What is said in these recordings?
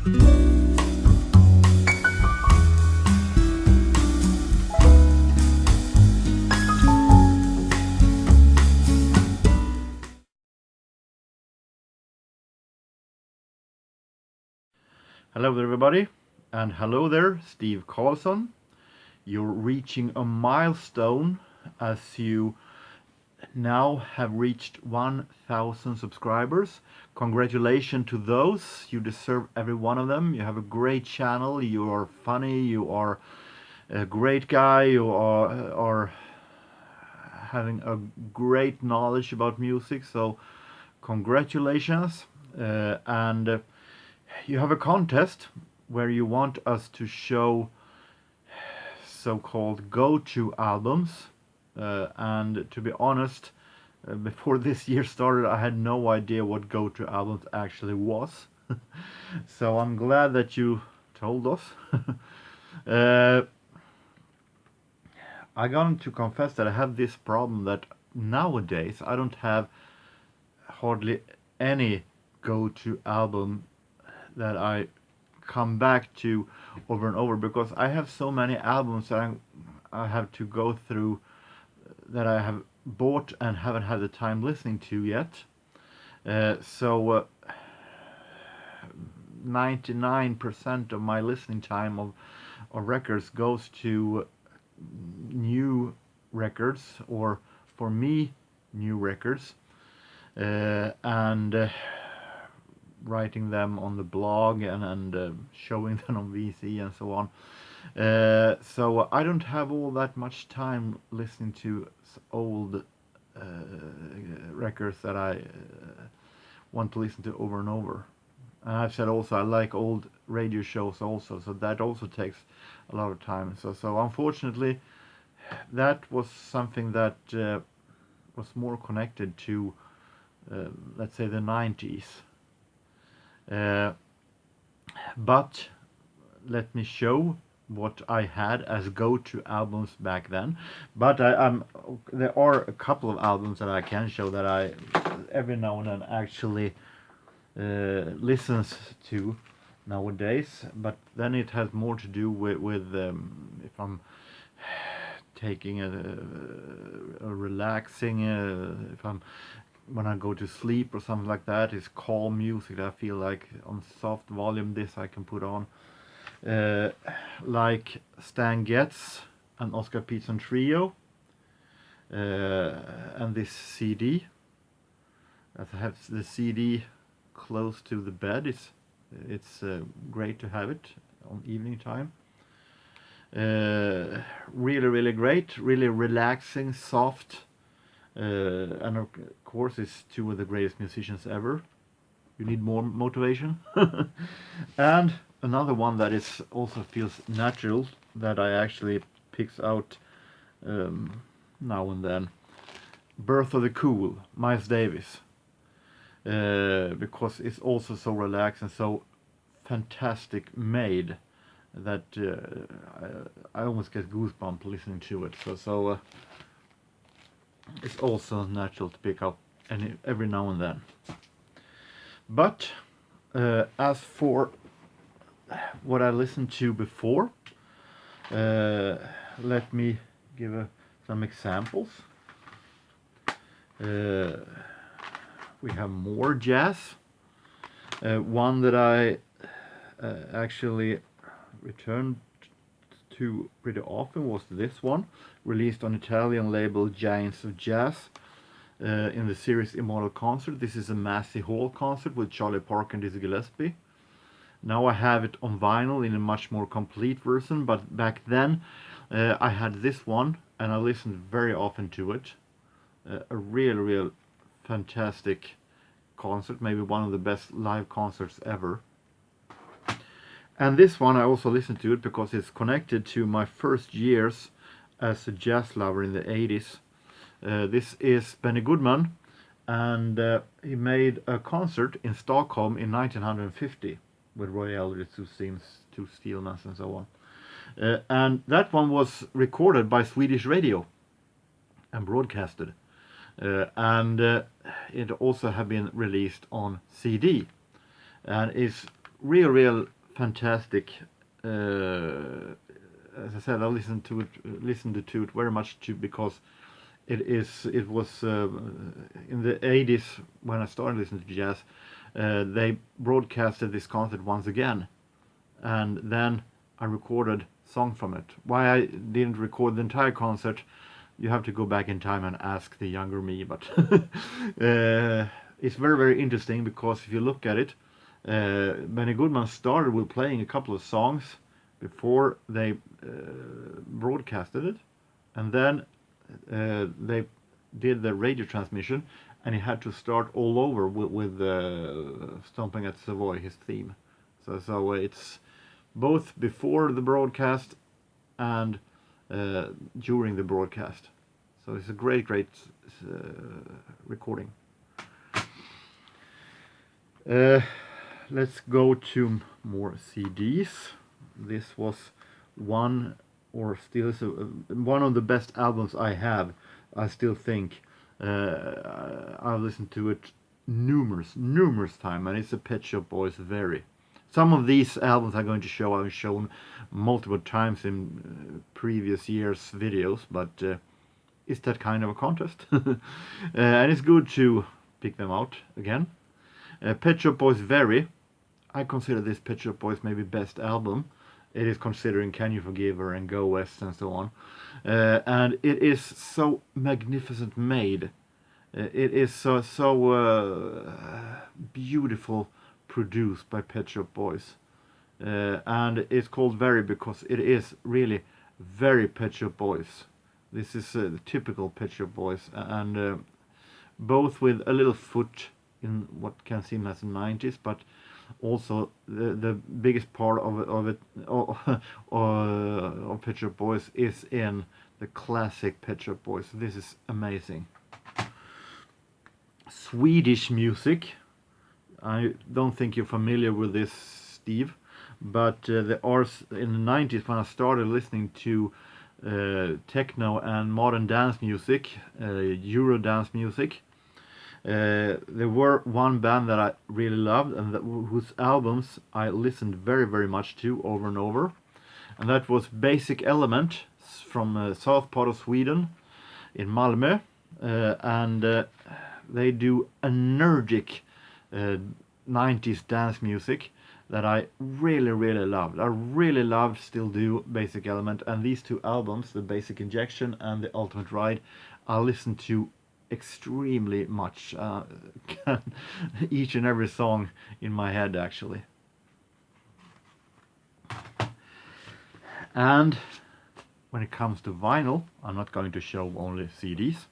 Hello everybody, and hello there, Steve Carlsons. You're reaching a milestone as you now have reached 1,000 subscribers. Congratulations to those. You deserve every one of them. You have a great channel. You are funny. You are a great guy. You are having a great knowledge about music. So congratulations. And you have a contest where you want us to show so-called go-to albums, and to be honest, before this year started I had no idea what go-to albums actually was. So I'm glad that you told us. I got to confess that I have this problem that nowadays I don't have hardly any go-to album that I come back to over and over, because I have so many albums that I have to go through that I have bought and haven't had the time listening to yet. So 99% of my listening time of records goes to new records, or for me, new records, and writing them on the blog and showing them on VC and so on. So I don't have all that much time listening to old records that I want to listen to over and over. And I've said also I like old radio shows also, so that also takes a lot of time. So unfortunately, that was something that was more connected to, let's say, the 90s. But let me show what I had as go-to albums back then. But there are a couple of albums that I can show that I every now and then actually listens to nowadays. But then it has more to do with if I'm taking a relaxing, if I'm when I go to sleep or something like that, it's calm music that I feel like on soft volume this I can put on. Like Stan Getz and Oscar Peterson Trio, and this CD. As I have the CD close to the bed, it's great to have it on evening time. Really great, really relaxing, soft. And of course it's two of the greatest musicians ever. You need more motivation. And another one that is also feels natural, that I actually picks out now and then. Birth of the Cool, Miles Davis. Because it's also so relaxed and so fantastic made that I almost get goosebumps listening to it. So it's also natural to pick up every now and then. But as for what I listened to before, let me give some examples. We have more jazz. One that I actually returned to pretty often was this one, released on Italian label Giants of Jazz, in the series Immortal Concert. This is a Massey Hall concert with Charlie Parker and Dizzy Gillespie. Now I have it on vinyl in a much more complete version, but back then I had this one and I listened very often to it. A real fantastic concert, maybe one of the best live concerts ever. And this one I also listened to it because it's connected to my first years as a jazz lover in the 80s. This is Benny Goodman, and he made a concert in Stockholm in 1950 with Roy Eldridge, two Steelmans and so on. And that one was recorded by Swedish radio and broadcasted. And it also have been released on CD, and is real fantastic. As I said, I listened to it very much too, because it was in the 80s when I started listening to jazz. They broadcasted this concert once again, and then I recorded song from it. Why I didn't record the entire concert, you have to go back in time and ask the younger me. But it's very interesting, because if you look at it, Benny Goodman started with playing a couple of songs before they broadcasted it, and then they did the radio transmission, and he had to start all over with Stomping at Savoy, his theme. So it's both before the broadcast and during the broadcast. So it's a great recording. Let's go to more CDs. This was one, or still is one of the best albums I have. I still think I've listened to it numerous times, and it's a Pet Shop Boys Very. Some of these albums I'm going to show, I've shown multiple times in previous years' videos, but it's that kind of a contest. And it's good to pick them out again. Pet Shop Boys Very, I consider this Pet Shop Boys maybe best album. It is, considering Can You Forgive Her and Go West and so on. And it is so magnificent made. It is so beautiful produced by Pet Shop Boys. And it's called Very because it is really very Pet Shop Boys. This is the typical Pet Shop Boys, and both with a little foot in what can seem as the 90s, but also the biggest part of Pet Shop Boys is in the classic Pet Shop Boys. This is amazing. Swedish music. I don't think you're familiar with this, Steve, but there are, in the 90s, when I started listening to techno and modern dance music, Euro dance music, there were one band that I really loved, and whose albums I listened very much to over and over, and that was Basic Element from south part of Sweden, in Malmö, and they do energetic 90s dance music that I really loved. I really loved, still do, Basic Element, and these two albums, the Basic Injection and the Ultimate Ride, I listen to extremely much. Each and every song in my head, actually. And when it comes to vinyl, I'm not going to show only CDs.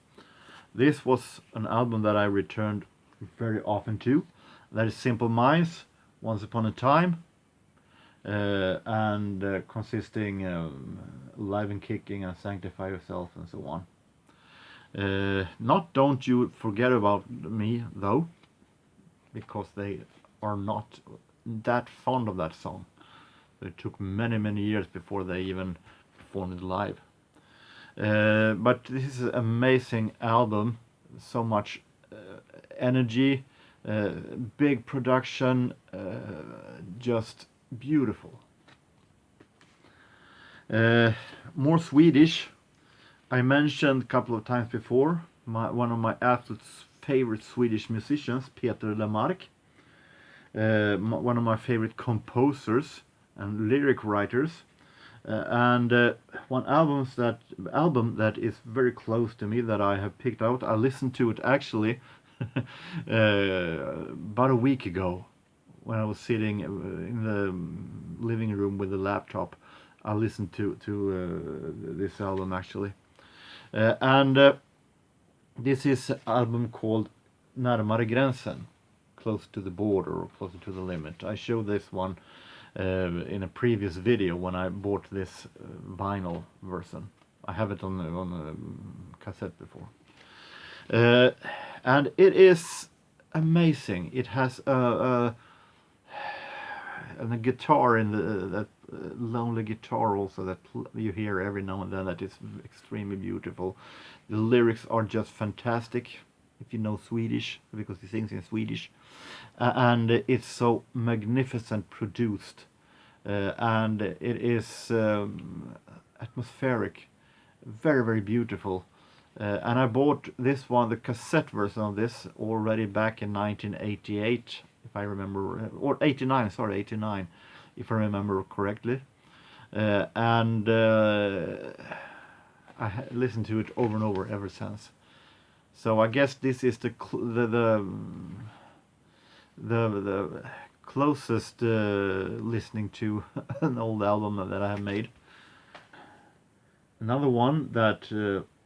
This was an album that I returned very often to. That is Simple Minds, Once Upon a Time, and consisting Live and Kicking and Sanctify Yourself and so on. Not Don't You Forget About Me, though, because they are not that fond of that song. It took many years before they even performed it live. But this is an amazing album, so much energy, big production, just beautiful. More Swedish. I mentioned a couple of times before, one of my absolute favorite Swedish musicians, Pia Telemark, one of my favorite composers and lyric writers, and one album that is very close to me, that I have picked out. I listened to it actually about a week ago when I was sitting in the living room with the laptop. I listened to this album actually, and this is an album called Närmare gränsen, close to the border or closer to the limit. I showed this one in a previous video when I bought this vinyl version. I have it on a cassette before, and it is amazing. It has a guitar in that lonely guitar also that you hear every now and then, that is extremely beautiful. The lyrics are just fantastic. if you know Swedish, because he sings in Swedish. And it's so magnificent produced, and it is atmospheric, very, very beautiful. And I bought this one, the cassette version of this, already back in 1988, if I remember, or 89, sorry, 89, if I remember correctly. And I listened to it over and over ever since. So I guess this is the closest listening to an old album that I have made. Another one that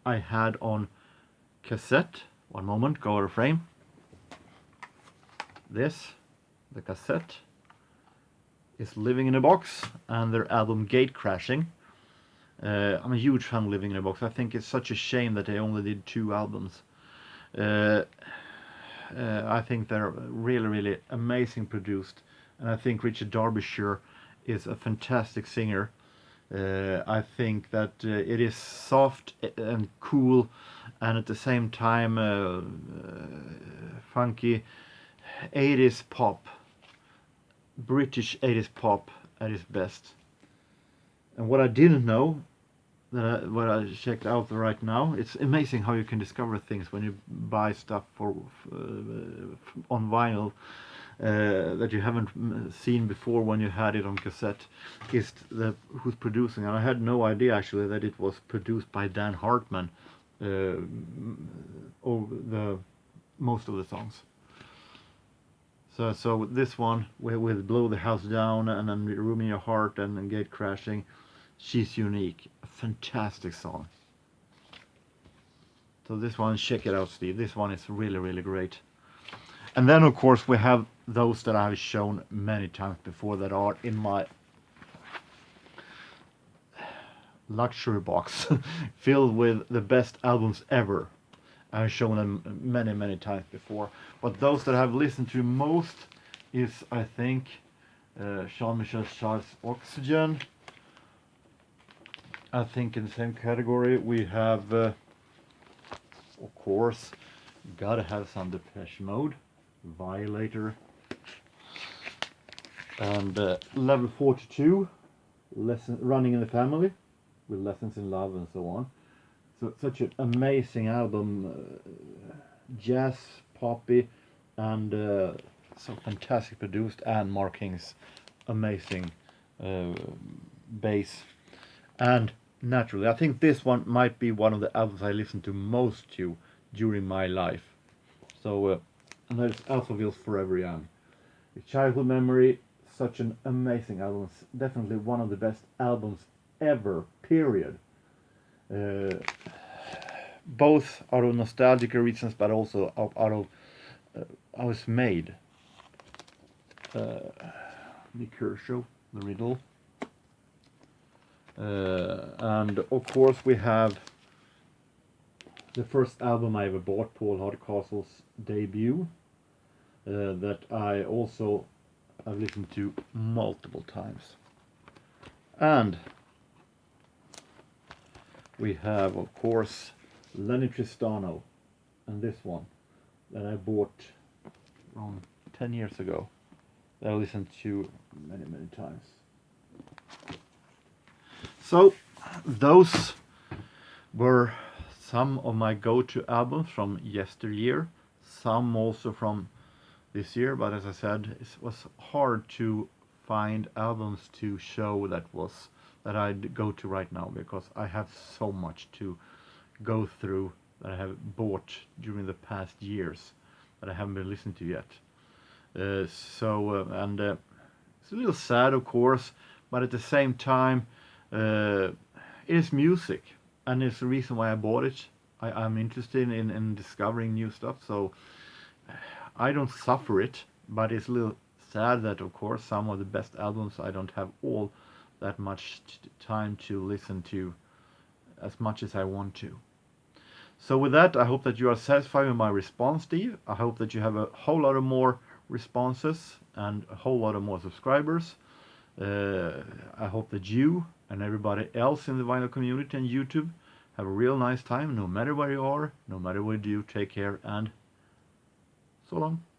I had on cassette. One moment, go out of frame. This, the cassette, is Living in a Box, and their album Gate Crashing. I'm a huge fan of Living in a Box. I think it's such a shame that they only did 2 albums. I think they're really, really amazing produced, and I think Richard Derbyshire is a fantastic singer. I think that it is soft and cool, and at the same time funky 80s pop, British 80s pop at its best. And what I didn't know, what I checked out right now, it's amazing how you can discover things when you buy stuff for on vinyl that you haven't seen before when you had it on cassette. Is who's producing, and I had no idea actually that it was produced by Dan Hartman over the most of the songs. So this one with Blow the House Down and then Room in Your Heart and Gate Crashing, she's unique. A fantastic song. So this one, check it out, Steve. This one is really, really great. And then of course we have those that I've shown many times before that are in my luxury box filled with the best albums ever. I've shown them many, many times before. But those that I've listened to most is, I think, Jean-Michel Jarre's Oxygen. I think in the same category we have, of course, gotta have some Depeche Mode, Violator, and Level 42, Running in the Family, with Lessons in Love and so on. So such an amazing album, jazz, poppy, and so fantastic produced, and Mark King's amazing bass. And naturally, I think this one might be one of the albums I listened to most to during my life. So, and there's Alphaville's Forever Young. A Childhood Memory, such an amazing album. Definitely one of the best albums ever, period. Both out of nostalgic reasons, but also out of how it's made. Nick Kershaw, The Riddle. And of course we have the first album I ever bought, Paul Hardcastle's debut, that I also have listened to multiple times. And we have, of course, Lenny Tristano, and this one that I bought around 10 years ago, that I listened to many, many times. So those were some of my go-to albums from yesteryear, some also from this year, but as I said, it was hard to find albums to show that I'd go to right now, because I have so much to go through that I have bought during the past years that I haven't been listening to yet. It's a little sad, of course, but at the same time, it is music, and it's the reason why I bought it. I'm interested in discovering new stuff, so I don't suffer it, but it's a little sad that, of course, some of the best albums I don't have all that much time to listen to as much as I want to. So with that, I hope that you are satisfied with my response, Steve. I hope that you have a whole lot of more responses and a whole lot of more subscribers. I hope that you and everybody else in the vinyl community and YouTube have a real nice time, no matter where you are, no matter what you do. Take care and So long.